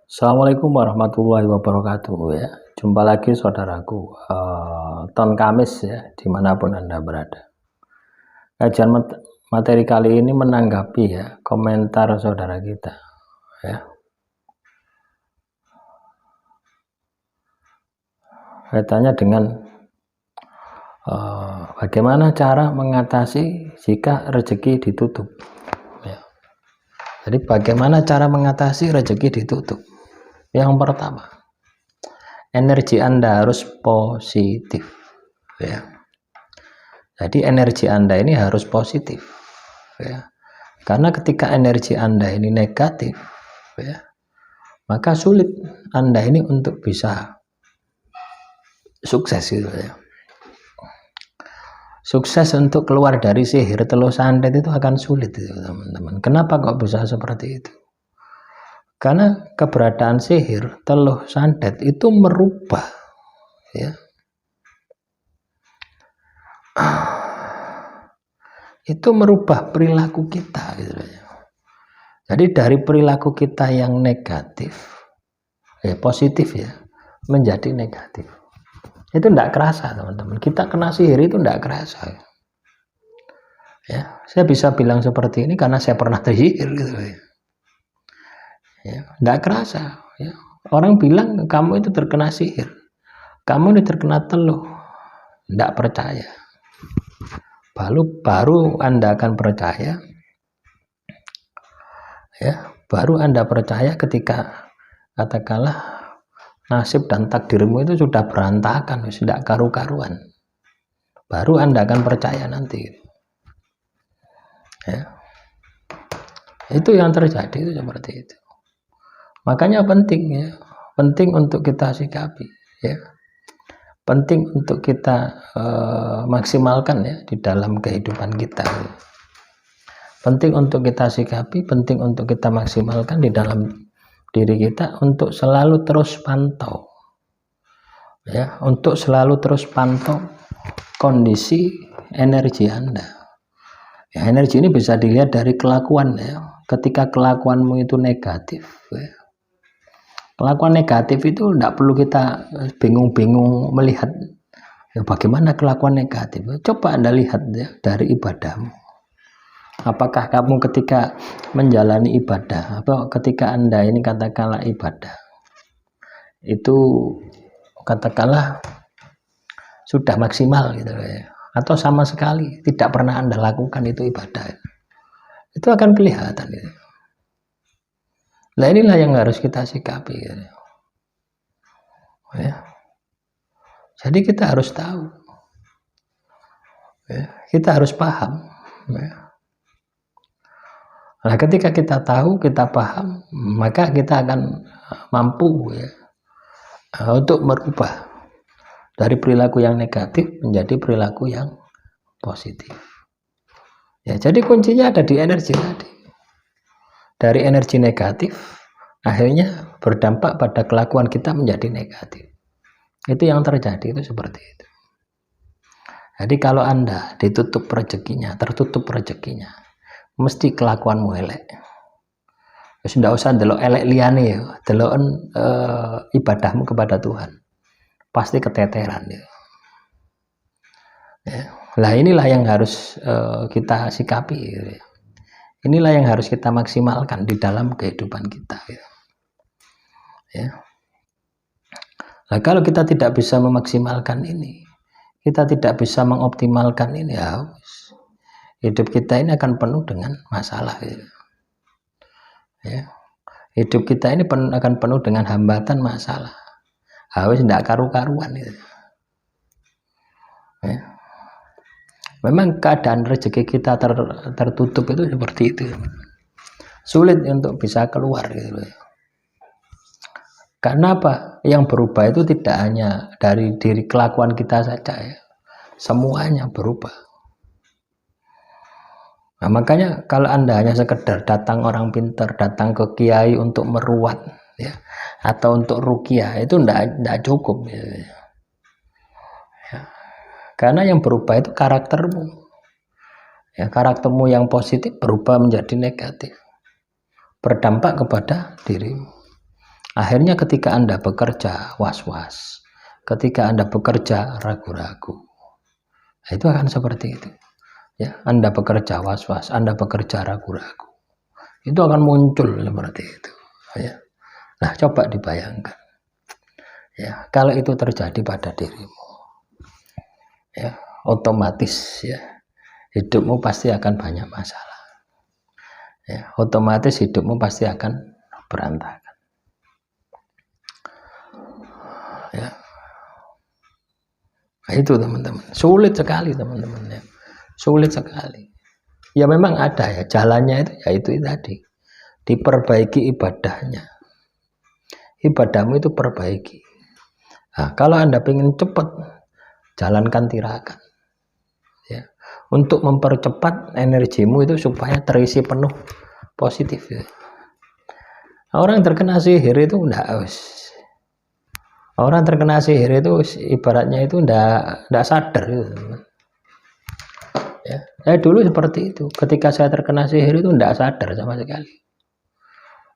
Assalamualaikum warahmatullahi wabarakatuh ya. Jumpa lagi saudaraku, Ton Kamis ya, dimanapun Anda berada. Kajian materi kali ini menanggapi ya komentar saudara kita ya. Kaitannya dengan bagaimana cara mengatasi jika rezeki ditutup ya. Jadi bagaimana cara mengatasi rezeki ditutup? Yang pertama, energi Anda harus positif ya. Jadi energi Anda ini harus positif ya. Karena ketika energi Anda ini negatif ya, maka sulit Anda ini untuk bisa sukses gitu ya. Sukses untuk keluar dari sihir teluh santet itu akan sulit gitu, teman-teman. Kenapa kok bisa seperti itu? Karena keberadaan sihir teluh santet itu merubah ya, itu merubah perilaku kita gitu ya. Jadi dari perilaku kita yang negatif ya, positif ya, menjadi negatif. Itu tidak kerasa teman-teman. Kita kena sihir itu tidak kerasa ya. Saya bisa bilang seperti ini karena saya pernah tersihir gitu ya. Tidak kerasa ya. Orang bilang kamu itu terkena sihir, kamu ini terkena teluh, tidak percaya. Baru Anda akan percaya ya, baru Anda percaya ketika katakanlah nasib dan takdirmu itu sudah berantakan, sudah karu-karuan. Baru Anda akan percaya nanti ya. Itu yang terjadi itu seperti itu. Makanya penting ya, penting untuk kita sikapi ya, penting untuk kita maksimalkan ya di dalam kehidupan kita. Penting untuk kita sikapi, penting untuk kita maksimalkan di dalam diri kita untuk selalu terus pantau ya, untuk selalu terus pantau kondisi energi Anda ya. Energi ini bisa dilihat dari kelakuan ya. Ketika kelakuanmu itu negatif ya, kelakuan negatif itu tidak perlu kita bingung-bingung melihat ya, bagaimana kelakuan negatif. Coba Anda lihat ya dari ibadahmu. Apakah kamu ketika menjalani ibadah, atau ketika Anda ini katakanlah ibadah, itu katakanlah sudah maksimal gitu ya, atau sama sekali tidak pernah Anda lakukan itu ibadah, itu akan kelihatan gitu. Nah inilah yang harus kita sikapi gitu ya. Jadi kita harus tahu ya, kita harus paham ya. Nah ketika kita tahu, kita paham, maka kita akan mampu ya untuk merubah dari perilaku yang negatif menjadi perilaku yang positif ya. Jadi kuncinya ada di energi tadi. Dari energi negatif akhirnya berdampak pada kelakuan kita menjadi negatif. Itu yang terjadi itu seperti itu. Jadi kalau Anda ditutup rezekinya, tertutup rezekinya, mesti kelakuanmu elek. Sudah usah delok elek liyane ya, deloken ibadahmu kepada Tuhan. Pasti keteteran ya. Lah inilah yang harus kita sikapi ya. Inilah yang harus kita maksimalkan di dalam kehidupan kita ya. Nah, kalau kita tidak bisa memaksimalkan ini, kita tidak bisa mengoptimalkan ini ya, hidup kita ini akan penuh dengan masalah ya. Hidup kita ini akan penuh dengan hambatan masalah. Harus tidak karu-karuan ya. Memang keadaan rezeki kita tertutup itu seperti itu, sulit untuk bisa keluar gitu. Karena apa? Yang berubah itu tidak hanya dari diri kelakuan kita saja ya, semuanya berubah. Nah, makanya kalau Anda hanya sekedar datang orang pintar, datang ke kiai untuk meruat ya, atau untuk ruqyah, itu tidak cukup ya. Karena yang berubah itu karaktermu ya, karaktermu yang positif berubah menjadi negatif, berdampak kepada dirimu. Akhirnya ketika Anda bekerja was-was, ketika Anda bekerja ragu-ragu, itu akan seperti itu. Ya, Anda bekerja was-was, Anda bekerja ragu-ragu, itu akan muncul seperti itu. Ya. Nah, coba dibayangkan. Ya, kalau itu terjadi pada dirimu, ya, otomatis ya hidupmu pasti akan banyak masalah. Ya, otomatis hidupmu pasti akan berantakan. Ya. Nah, itu teman-teman, sulit sekali teman-teman ya. Sulit sekali. Ya memang ada ya jalannya itu, ya itu tadi. Diperbaiki ibadahnya. Ibadahmu itu perbaiki. Nah, kalau Anda ingin cepat, jalankan tirakat. Ya. Untuk mempercepat energimu itu supaya terisi penuh positif. Ya. Orang terkena sihir itu orang terkena sihir itu ibaratnya itu enggak sadar gitu. Ya, saya dulu seperti itu. Ketika saya terkena sihir itu enggak sadar sama sekali.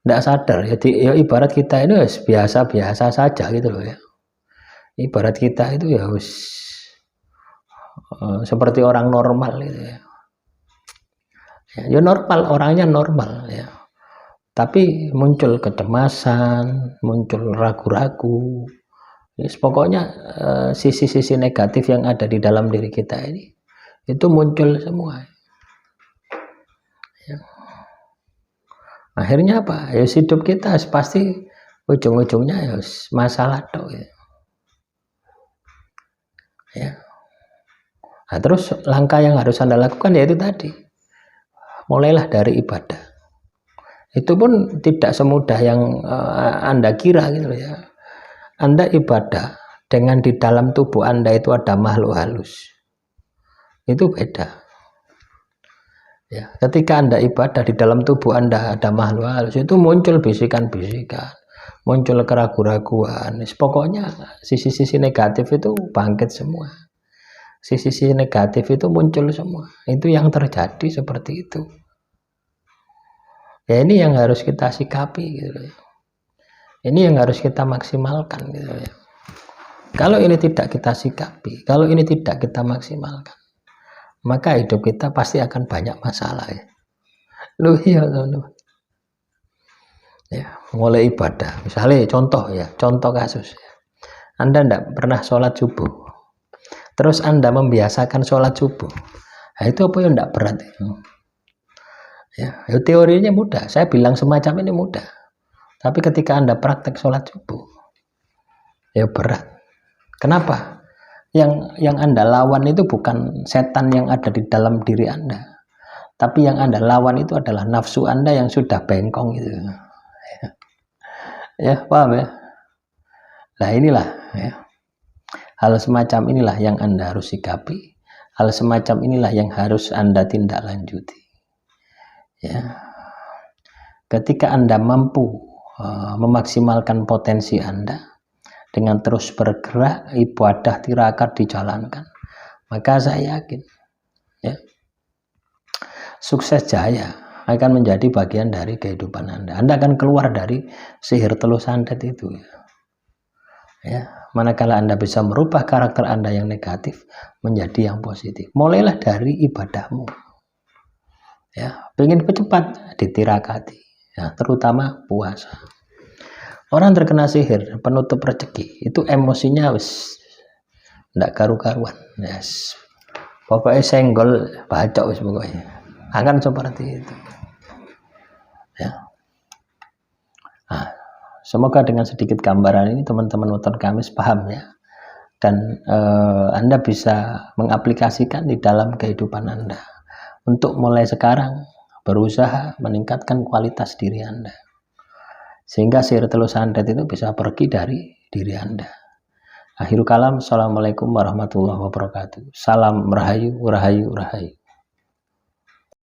Enggak sadar. Jadi ya ibarat kita ini biasa-biasa saja gitu loh ya. Ibarat kita itu ya seperti orang normal gitu ya. Ya normal, orangnya normal ya. Tapi muncul kecemasan, muncul ragu-ragu. Pokoknya sisi-sisi negatif yang ada di dalam diri kita ini itu muncul semua. Ya. Akhirnya apa? Ya hidup kita pasti ujung-ujungnya ya masalah toh. Ya. Nah, terus langkah yang harus Anda lakukan yaitu tadi, mulailah dari ibadah. Itu pun tidak semudah yang Anda kira gitu ya. Anda ibadah dengan di dalam tubuh Anda itu ada makhluk halus, itu beda. Ya, ketika Anda ibadah di dalam tubuh Anda ada makhluk halus, itu muncul bisikan-bisikan, muncul keraguan-raguan. Pokoknya sisi-sisi negatif itu bangkit semua. Sisi-sisi negatif itu muncul semua. Itu yang terjadi seperti itu. Ya ini yang harus kita sikapi gitu ya. Ini yang harus kita maksimalkan gitu ya. Kalau ini tidak kita sikapi, kalau ini tidak kita maksimalkan, maka hidup kita pasti akan banyak masalah ya. Loh iya teman-teman. Ya, mulai ibadah. Misalnya contoh kasus ya. Anda tidak pernah sholat subuh. Terus Anda membiasakan sholat subuh. Nah, itu apa yang tidak berat ya, teorinya mudah. Saya bilang semacam ini mudah. Tapi ketika Anda praktek sholat subuh, ya berat. Kenapa? Yang Anda lawan itu bukan setan yang ada di dalam diri Anda. Tapi yang Anda lawan itu adalah nafsu Anda yang sudah bengkong gitu. Ya, paham ya? Nah inilah ya. Hal semacam inilah yang Anda harus sikapi. Hal semacam inilah yang harus Anda tindak lanjuti. Ya. Ketika Anda mampu memaksimalkan potensi Anda dengan terus bergerak, ibadah tirakat dijalankan, maka saya yakin ya, sukses jaya akan menjadi bagian dari kehidupan Anda. Anda akan keluar dari sihir telur santet itu ya. Manakala Anda bisa merubah karakter Anda yang negatif menjadi yang positif. Mulailah dari ibadahmu. Ya, pengen cepat ditirakati. Ya, terutama puasa. Orang terkena sihir, penutup rezeki, itu emosinya wis ndak karu-karuan. Yes. Pokoknya senggol bacok wis pokoknya. Akan seperti itu. Ya. Nah, semoga dengan sedikit gambaran ini teman-teman weton Kamis paham ya, dan Anda bisa mengaplikasikan di dalam kehidupan Anda untuk mulai sekarang berusaha meningkatkan kualitas diri Anda sehingga sihir telur santet itu bisa pergi dari diri Anda. Akhirul kalam, assalamualaikum warahmatullahi wabarakatuh. Salam rahayu, rahayu, rahayu.